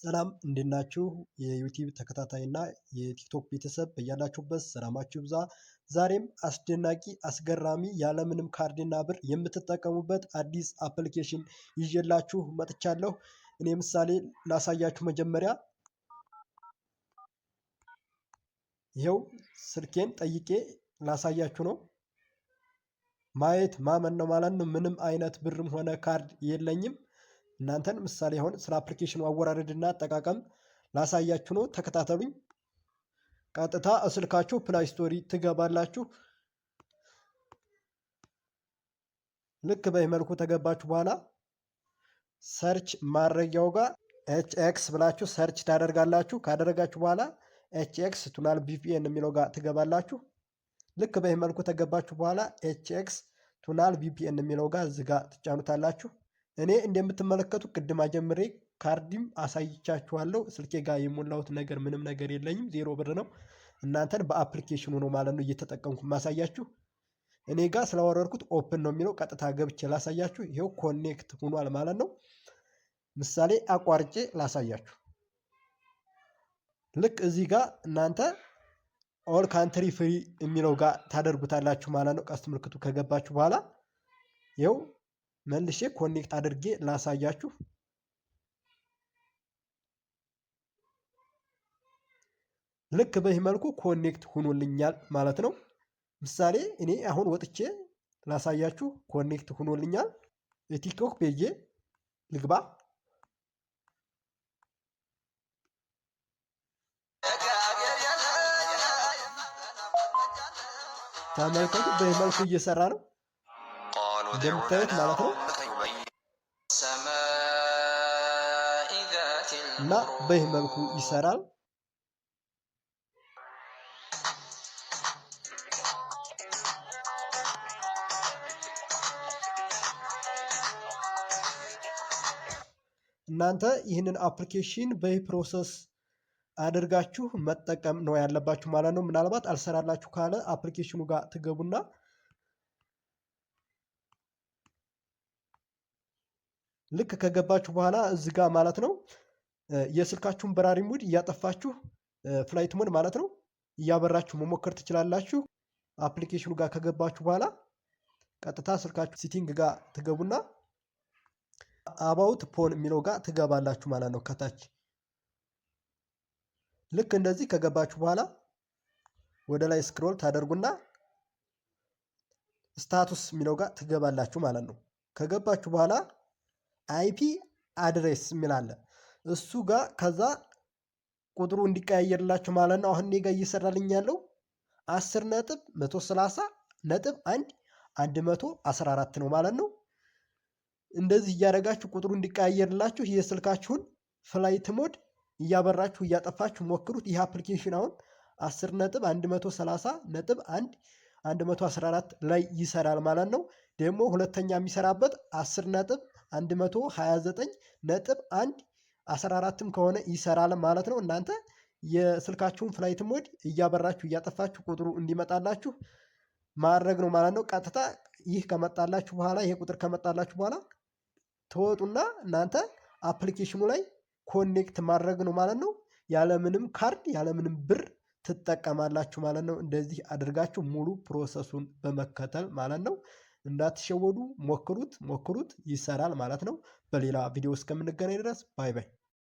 ሰላም እንዴት ናችሁ? የዩቲዩብ ተከታታይና የቲክቶክ ቤተሰብ በያላችሁበት ሰላማችሁ ይብዛ። ዛሬም አስደናቂ አስገራሚ ያለምንም ካርድና ብር የምትጠቀሙበት አዲስ አፕሊኬሽን ይዤላችሁ መጥቻለሁ። እኔ ምሳሌ ላሳያችሁ። መጀመሪያ ይኸው ስልኬን ጠይቄ ላሳያችሁ ነው። ማየት ማመን ነው ማለት ነው። ምንም አይነት ብርም ሆነ ካርድ የለኝም። እናንተን ምሳሌ አሁን ስለ አፕሊኬሽኑ አወራረድና አጠቃቀም ላሳያችሁ ነው። ተከታተሉኝ። ቀጥታ ስልካችሁ ፕላይ ስቶሪ ትገባላችሁ። ልክ በዚህ መልኩ ተገባችሁ በኋላ ሰርች ማድረጊያው ጋር ኤችኤክስ ብላችሁ ሰርች ታደርጋላችሁ። ካደረጋችሁ በኋላ ኤችኤክስ ቱናል ቪፒኤን የሚለው ጋር ትገባላችሁ። ልክ በዚህ መልኩ ተገባችሁ በኋላ ኤችኤክስ ቱናል ቪፒኤን የሚለው ጋር ዝጋ ትጫኑታላችሁ። እኔ እንደምትመለከቱ ቅድም አጀምሬ ካርድም አሳይቻችኋለሁ። ስልኬ ጋር የሞላሁት ነገር ምንም ነገር የለኝም፣ 0 ብር ነው። እናንተን በአፕሊኬሽኑ ነው ማለት ነው እየተጠቀምኩ ማሳያችሁ። እኔ ጋር ስላወረድኩት ኦፕን ነው የሚለው። ቀጥታ ገብቼ ላሳያችሁ። ይኸው ኮኔክት ሆኗል ማለት ነው። ምሳሌ አቋርጬ ላሳያችሁ። ልክ እዚህ ጋር እናንተ ኦል ካንትሪ ፍሪ የሚለው ጋር ታደርጉታላችሁ ማለት ነው። ቀስት ምልክቱ ከገባችሁ በኋላ ይኸው መልሼ ኮኔክት አድርጌ ላሳያችሁ። ልክ በዚህ መልኩ ኮኔክት ሆኖልኛል ማለት ነው። ምሳሌ እኔ አሁን ወጥቼ ላሳያችሁ። ኮኔክት ሆኖልኛል። የቲክቶክ ፔጄ ልግባ። ተመልከቱ፣ በዚህ መልኩ እየሰራ ነው እንደምታዩት ማለት ነው። እና በዚህ መልኩ ይሰራል። እናንተ ይህንን አፕሊኬሽን በዚህ ፕሮሰስ አድርጋችሁ መጠቀም ነው ያለባችሁ ማለት ነው። ምናልባት አልሰራላችሁ ካለ አፕሊኬሽኑ ጋር ትገቡና ልክ ከገባችሁ በኋላ እዚህ ጋር ማለት ነው የስልካችሁን በራሪ ሙድ እያጠፋችሁ ፍላይት ሞድ ማለት ነው እያበራችሁ መሞከር ትችላላችሁ። አፕሊኬሽኑ ጋር ከገባችሁ በኋላ ቀጥታ ስልካችሁ ሴቲንግ ጋር ትገቡና አባውት ፎን የሚለው ጋር ትገባላችሁ ማለት ነው ከታች። ልክ እንደዚህ ከገባችሁ በኋላ ወደ ላይ ስክሮል ታደርጉና ስታቱስ የሚለው ጋር ትገባላችሁ ማለት ነው። ከገባችሁ በኋላ አይፒ አድሬስ የሚል አለ እሱ ጋር ከዛ ቁጥሩ እንዲቀያየርላችሁ ማለት ነው። አሁን እኔ ጋር እየሰራልኝ ያለው 10.130.114 ነው ማለት ነው። እንደዚህ እያደረጋችሁ ቁጥሩ እንዲቀያየርላችሁ የስልካችሁን ፍላይት ሞድ እያበራችሁ እያጠፋችሁ ሞክሩት። ይህ አፕሊኬሽን አሁን 10.130.114 ላይ ይሰራል ማለት ነው። ደግሞ ሁለተኛ የሚሰራበት 10.129.114ም ከሆነ ይሰራል ማለት ነው። እናንተ የስልካችሁን ፍላይት ሞድ እያበራችሁ እያጠፋችሁ ቁጥሩ እንዲመጣላችሁ ማድረግ ነው ማለት ነው። ቀጥታ ይህ ከመጣላችሁ በኋላ ይሄ ቁጥር ከመጣላችሁ በኋላ ተወጡና እናንተ አፕሊኬሽኑ ላይ ኮኔክት ማድረግ ነው ማለት ነው። ያለምንም ካርድ ያለምንም ብር ትጠቀማላችሁ ማለት ነው። እንደዚህ አድርጋችሁ ሙሉ ፕሮሰሱን በመከተል ማለት ነው። እንዳትሸወዱ፣ ሞክሩት፣ ይሰራል ማለት ነው። በሌላ ቪዲዮ እስከምንገናኝ ድረስ ባይ ባይ።